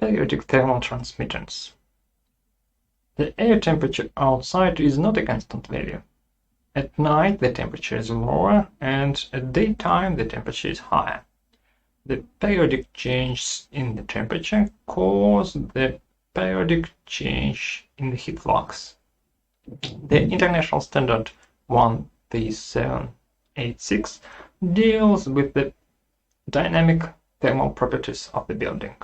Periodic thermal transmittance. The air temperature outside is not a constant value. At night the temperature is lower, and at daytime the temperature is higher. The periodic changes in the temperature cause the periodic change in the heat flux. The international standard 13786 deals with the dynamic thermal properties of the building.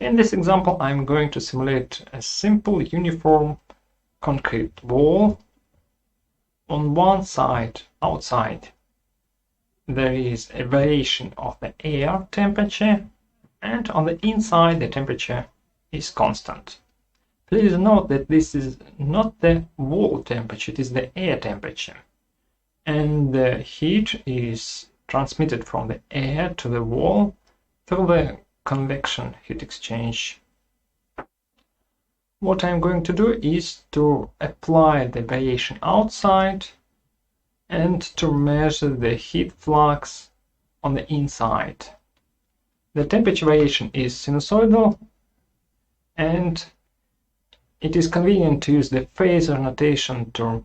In this example, I'm going to simulate a simple uniform concrete wall. On one side, outside, there is a variation of the air temperature, and on the inside the temperature is constant. Please note that this is not the wall temperature, it is the air temperature. And the heat is transmitted from the air to the wall through the convection heat exchange. What I'm going to do is to apply the variation outside and to measure the heat flux on the inside. The temperature variation is sinusoidal, and it is convenient to use the phasor notation to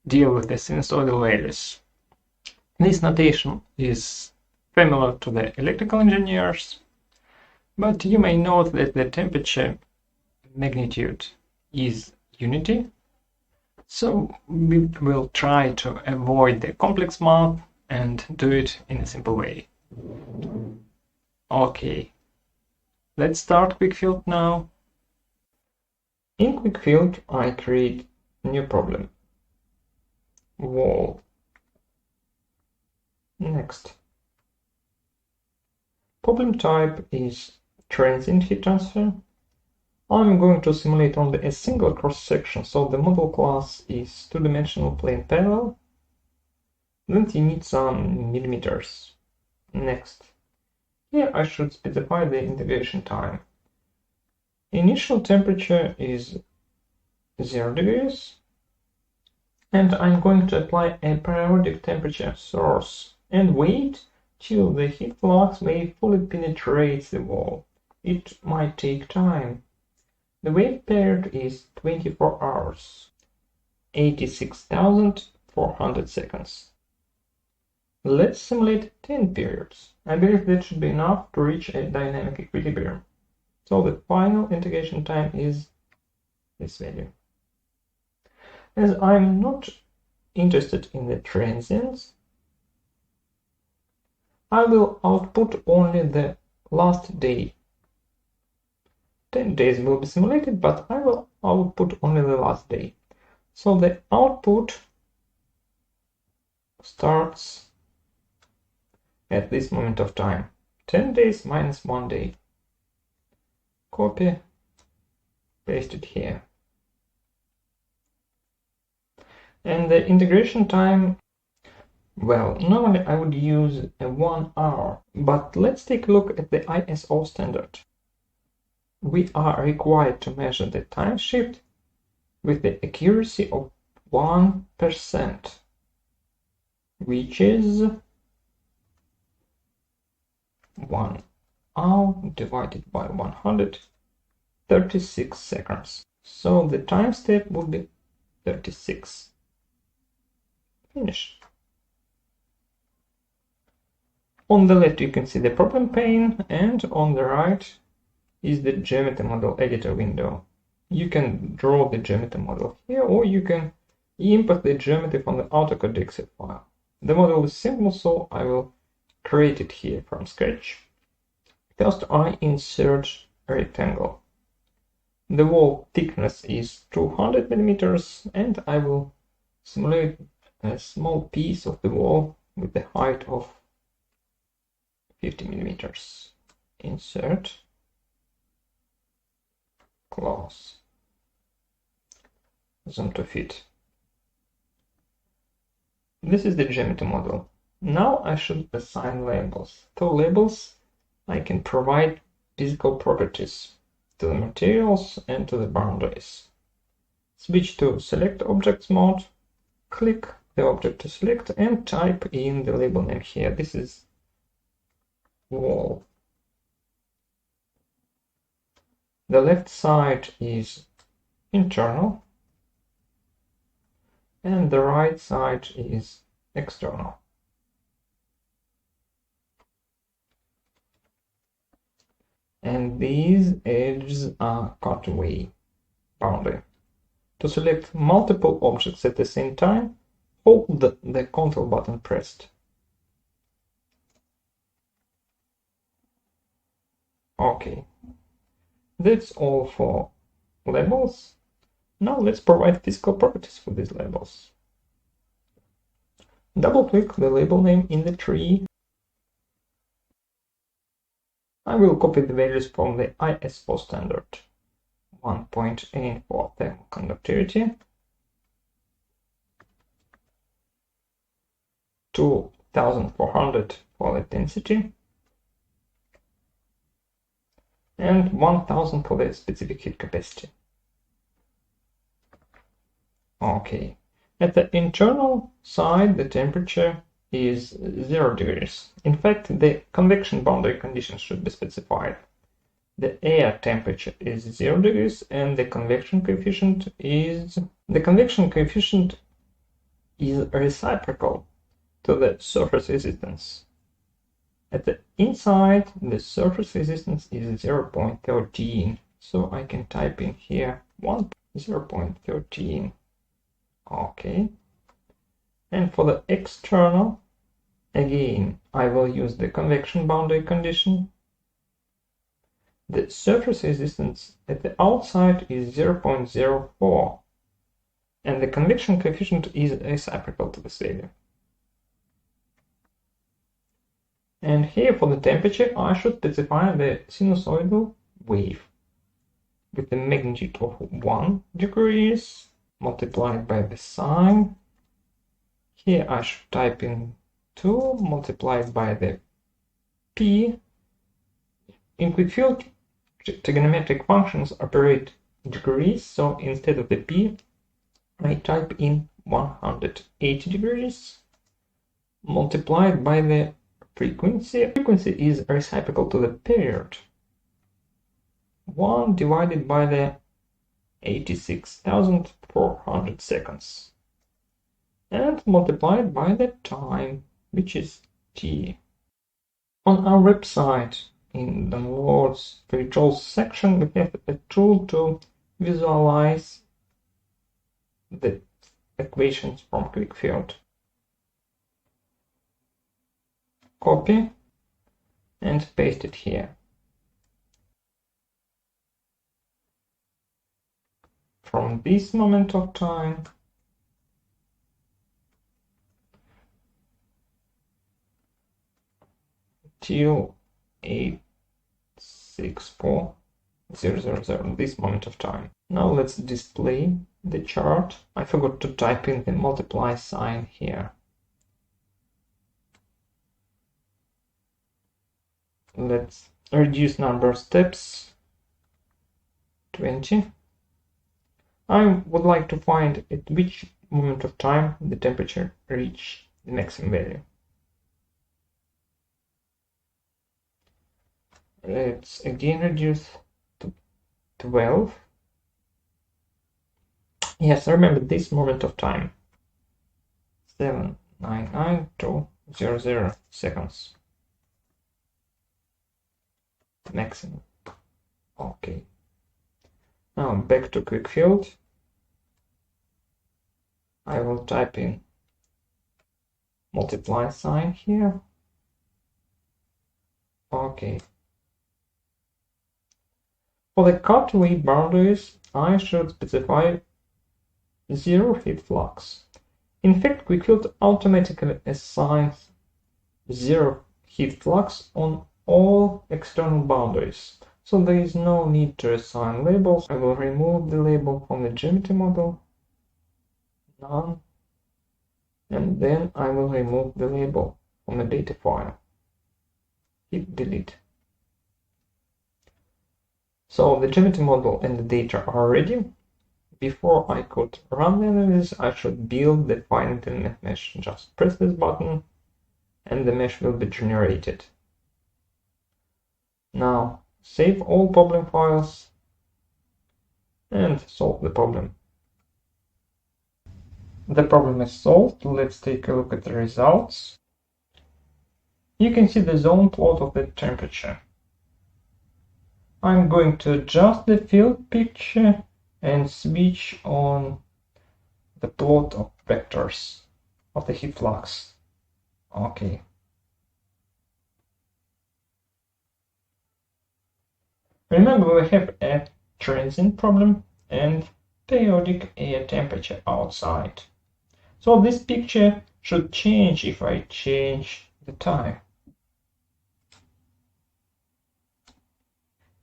deal with the sinusoidal values. This notation is familiar to the electrical engineers, but you may note that the temperature magnitude is unity, so we will try to avoid the complex math and do it in a simple way. Okay, let's start QuickField now. In QuickField, I create a new problem. Wall. Next. Problem type is transient heat transfer. I'm going to simulate only a single cross-section, so the model class is two-dimensional plane parallel. Then you need some millimeters. Next. Here I should specify the integration time. Initial temperature is 0 degrees, and I'm going to apply a periodic temperature source and wait till the heat flux may fully penetrate the wall. It might take time. The wait period is 24 hours, 86,400 seconds. Let's simulate 10 periods. I believe that should be enough to reach a dynamic equilibrium. So the final integration time is this value. As I'm not interested in the transients, I will output only the last day. 10 days will be simulated, but I will output only the last day. So the output starts at this moment of time. 10 days minus 1 day. Copy, paste it here. And the integration time, well, normally I would use a 1 hour, but let's take a look at the ISO standard. We are required to measure the time shift with the accuracy of 1%, which is 1 hour divided by 136 seconds. So the time step would be 36. Finish. On the left you can see the problem pane, and on the right is the Geometer model editor window. You can draw the Geometer model here, or you can import the Geometry from the AutoCAD Excel file. The model is simple, so I will create it here from scratch. First, I insert a rectangle. The wall thickness is 200 millimeters, and I will simulate a small piece of the wall with the height of 50 millimeters. Insert, close, zoom to fit. This is the Geometer model. Now I should assign labels. Through labels, I can provide physical properties to the materials and to the boundaries. Switch to Select Objects mode, click the object to select, and type in the label name here. This is wall. The left side is internal and the right side is external. And these edges are cutaway boundary. To select multiple objects at the same time, hold the Ctrl button pressed. Okay, that's all for labels. Now let's provide physical properties for these labels. Double-click the label name in the tree. I will copy the values from the ISO standard. 1.8 for thermal conductivity, 2400 for the density, and 1000 for the specific heat capacity. Okay, at the internal side the temperature is 0 degrees. In fact, the convection boundary conditions should be specified. The air temperature is 0 degrees and the convection coefficient is reciprocal to the surface resistance. At the inside, the surface resistance is 0.13, so I can type in here 0.13. Okay. And for the external, again, I will use the convection boundary condition. The surface resistance at the outside is 0.04, and the convection coefficient is reciprocal to this value. And here for the temperature, I should specify the sinusoidal wave with the magnitude of 1 degrees multiplied by the sine. Here I should type in 2 multiplied by the p. In QuickField, trigonometric functions operate degrees, so instead of the p, I type in 180 degrees multiplied by the frequency. Frequency is reciprocal to the period. 1 divided by the 86,400 seconds. And multiplied by the time, which is t. On our website, in the downloads controls section, we have a tool to visualize the equations from QuickField. Copy and paste it here. From this moment of time till 864,000, this moment of time. Now let's display the chart. I forgot to type in the multiply sign here. Let's reduce number of steps, 20. I would like to find at which moment of time the temperature reached the maximum value. Let's again reduce to 12. Yes, remember this moment of time. 799,200 seconds. Maximum. Okay. Now back to QuickField. I will type in multiply sign here. Okay. For the cutaway boundaries, I should specify 0 heat flux. In fact, QuickField automatically assigns 0 heat flux on all external boundaries, so there is no need to assign labels. I will remove the label from the Geometer model, none, and then I will remove the label from the data file. Hit delete. So the Geometer model and the data are ready. Before I could run the analysis, I should build the finite element mesh. Just press this button and the mesh will be generated. Now save all problem files and solve the problem. The problem is solved. Let's take a look at the results. You can see the zone plot of the temperature. I'm going to adjust the field picture and switch on the plot of vectors of the heat flux. Okay. Remember, we have a transient problem and periodic air temperature outside. So this picture should change if I change the time.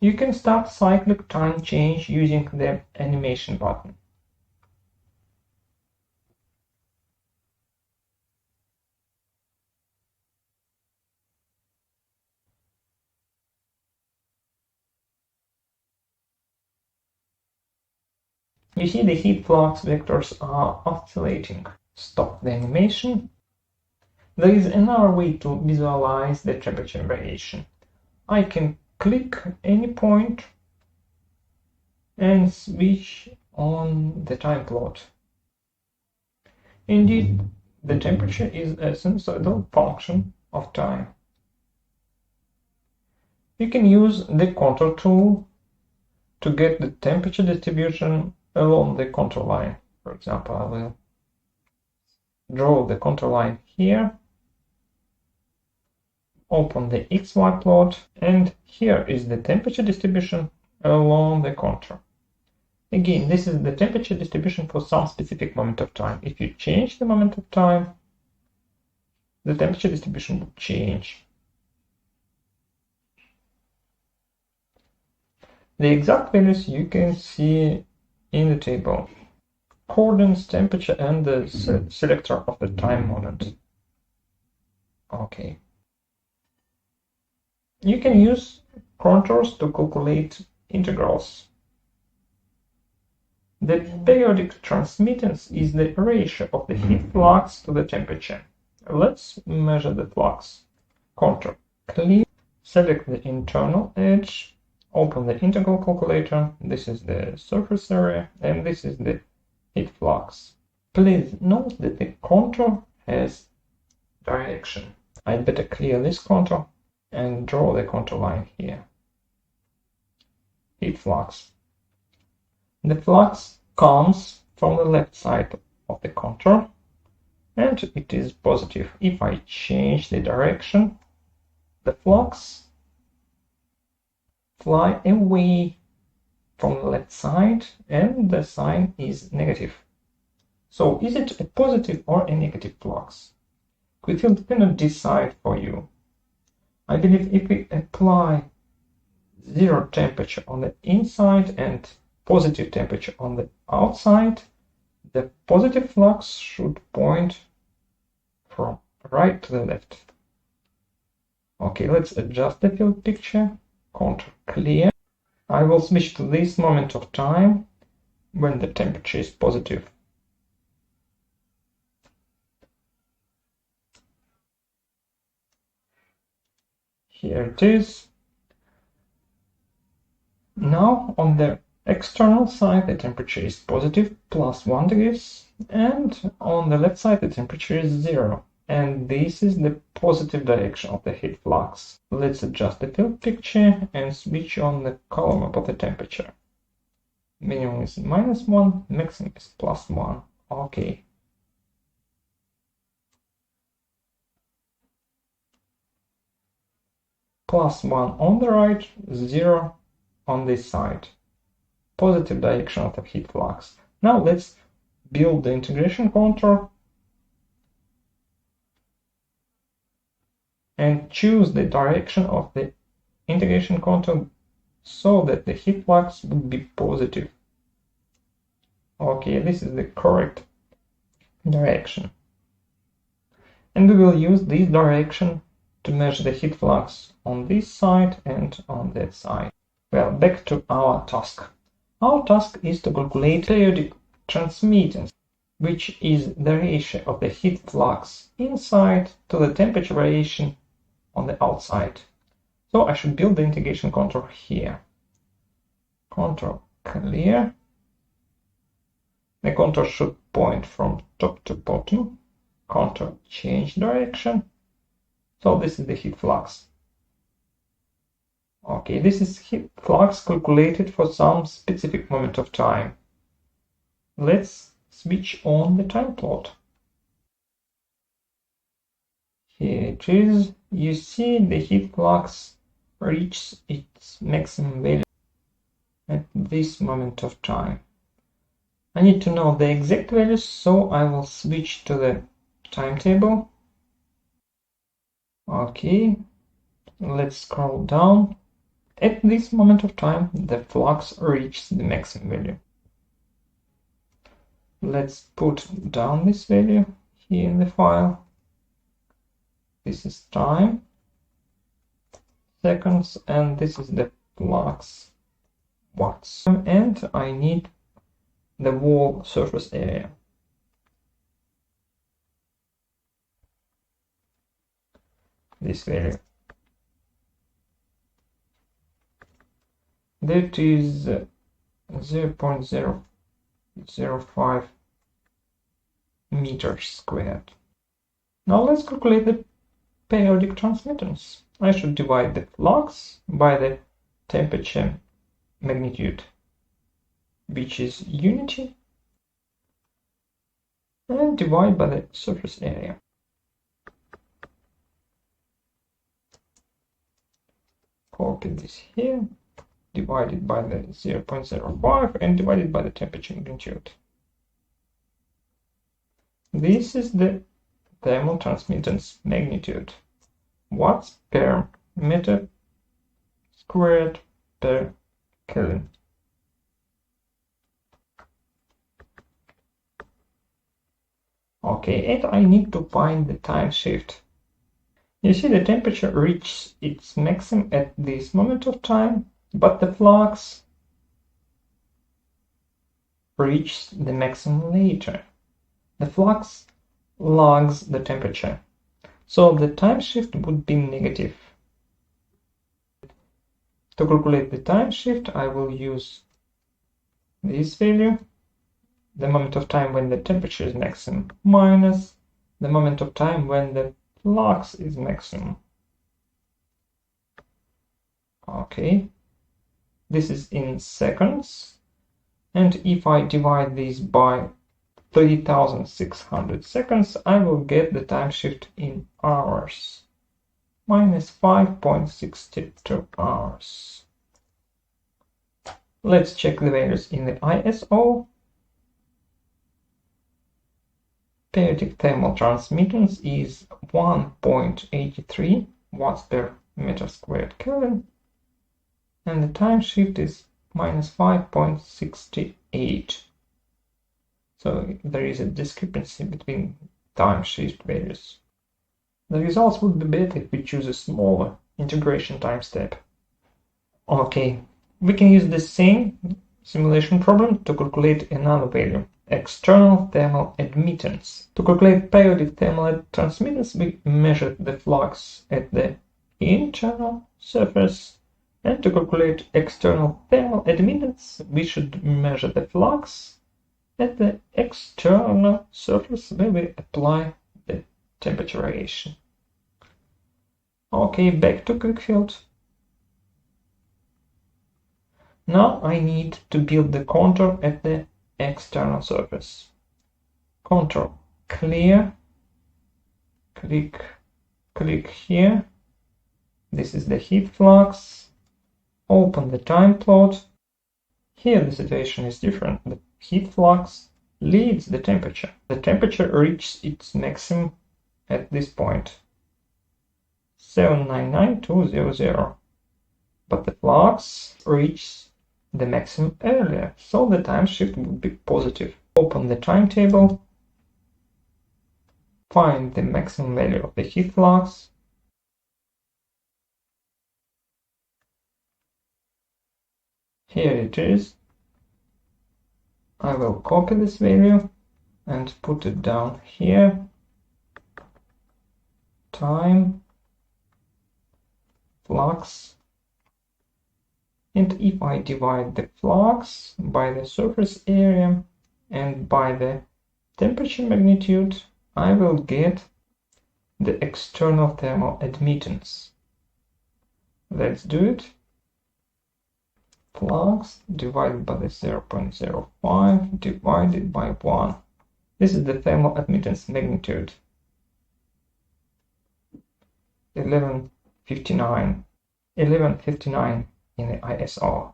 You can start cyclic time change using the animation button. You see the heat flux vectors are oscillating. Stop the animation. There is another way to visualize the temperature variation. I can click any point and switch on the time plot. Indeed, the temperature is a sinusoidal function of time. You can use the contour tool to get the temperature distribution along the contour line. For example, I will draw the contour line here, open the XY plot, and here is the temperature distribution along the contour. Again, this is the temperature distribution for some specific moment of time. If you change the moment of time, the temperature distribution will change. The exact values you can see in the table. Coordinates, temperature, and the selector of the time moment. Okay. You can use contours to calculate integrals. The periodic transmittance is the ratio of the heat flux to the temperature. Let's measure the flux. Contour clear, select the internal edge, open the integral calculator. This is the surface area, and this is the heat flux. Please note that the contour has direction. I'd better clear this contour and draw the contour line here. Heat flux. The flux comes from the left side of the contour, and it is positive. If I change the direction, the flux fly away from the left side, and the sign is negative. So is it a positive or a negative flux? QuickField cannot decide for you. I believe if we apply zero temperature on the inside and positive temperature on the outside, the positive flux should point from right to the left. Okay, let's adjust the field picture. Contour clear. I will switch to this moment of time when the temperature is positive. Here it is. Now on the external side the temperature is positive, +1 degrees, and on the left side the temperature is 0. And this is the positive direction of the heat flux. Let's adjust the field picture and switch on the column above the temperature. Minimum is -1, maximum is +1. Okay. +1 on the right, 0 on this side. Positive direction of the heat flux. Now let's build the integration contour and choose the direction of the integration contour so that the heat flux would be positive. Okay, this is the correct direction. And we will use this direction to measure the heat flux on this side and on that side. Well, back to our task. Our task is to calculate periodic transmittance, which is the ratio of the heat flux inside to the temperature variation on the outside. So I should build the integration contour here. Contour clear, The contour should point from top to bottom. Contour change direction. So this is the heat flux. Okay, this is heat flux calculated for some specific moment of time. Let's switch on the time plot. Here it is. You see the heat flux reaches its maximum value at this moment of time. I need to know the exact values, so I will switch to the timetable. Okay, let's scroll down. At this moment of time, the flux reaches the maximum value. Let's put down this value here in the file. This is time, seconds, and this is the flux watts. And I need the wall surface area. This value. That is 0.005 meters squared. Now let's calculate the periodic transmittance. I should divide the flux by the temperature magnitude, which is unity, and divide by the surface area. Copy this here, divided by the 0.05 and divided by the temperature magnitude. This is the thermal transmittance magnitude, watts per meter squared per Kelvin. Okay, and I need to find the time shift. You see the temperature reaches its maximum at this moment of time, but the flux reaches the maximum later. The flux lags the temperature, so the time shift would be negative. To calculate the time shift, I will use this value, the moment of time when the temperature is maximum, minus the moment of time when the flux is maximum. Okay, this is in seconds, and if I divide this by 30,600 seconds, I will get the time shift in hours, minus 5.62 hours. Let's check the values in the ISO. Periodic thermal transmittance is 1.83 watts per meter squared Kelvin, and the time shift is minus 5.68. So there is a discrepancy between time shift values. The results would be better if we choose a smaller integration time step. Okay, we can use the same simulation problem to calculate another value, external thermal admittance. To calculate periodic thermal transmittance, we measure the flux at the internal surface, and to calculate external thermal admittance, we should measure the flux at the external surface where we apply the temperature variation. Okay, back to QuickField. Now I need to build the contour at the external surface. Contour clear, click here. This is the heat flux. Open the time plot. Here the situation is different. The heat flux leads the temperature. The temperature reaches its maximum at this point, 799,200. But the flux reaches the maximum earlier, so the time shift would be positive. Open the timetable, find the maximum value of the heat flux, here it is. I will copy this value and put it down here. Time, flux, and if I divide the flux by the surface area, and by the temperature magnitude I will get the external thermal admittance. Let's do it. Flux divided by the 0.05 divided by 1. This is the thermal admittance magnitude. 1159 in the ISO.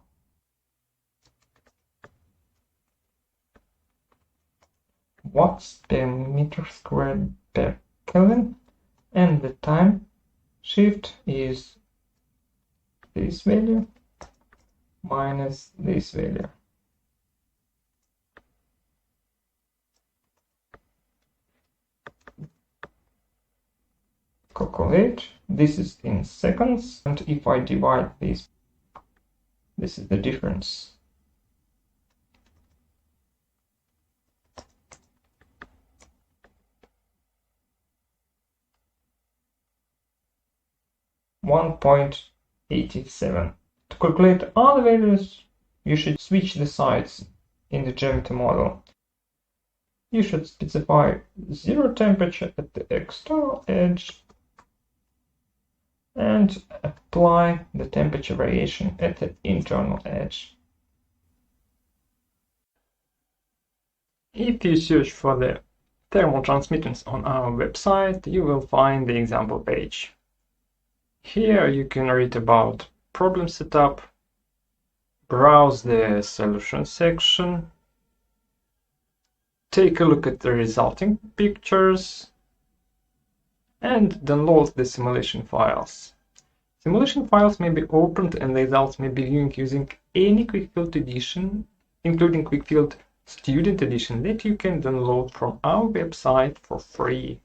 Watts per meter squared per Kelvin, and the time shift is this value minus this value. Calculate. This is in seconds, and if I divide this is the difference. .87. To calculate other values, you should switch the sides in the Geometer model. You should specify 0 temperature at the external edge and apply the temperature variation at the internal edge. If you search for the thermal transmittance on our website, you will find the example page. Here you can read about problem setup, browse the solution section, take a look at the resulting pictures, and download the simulation files. Simulation files may be opened and the results may be viewed using any QuickField edition, including QuickField Student Edition, that you can download from our website for free.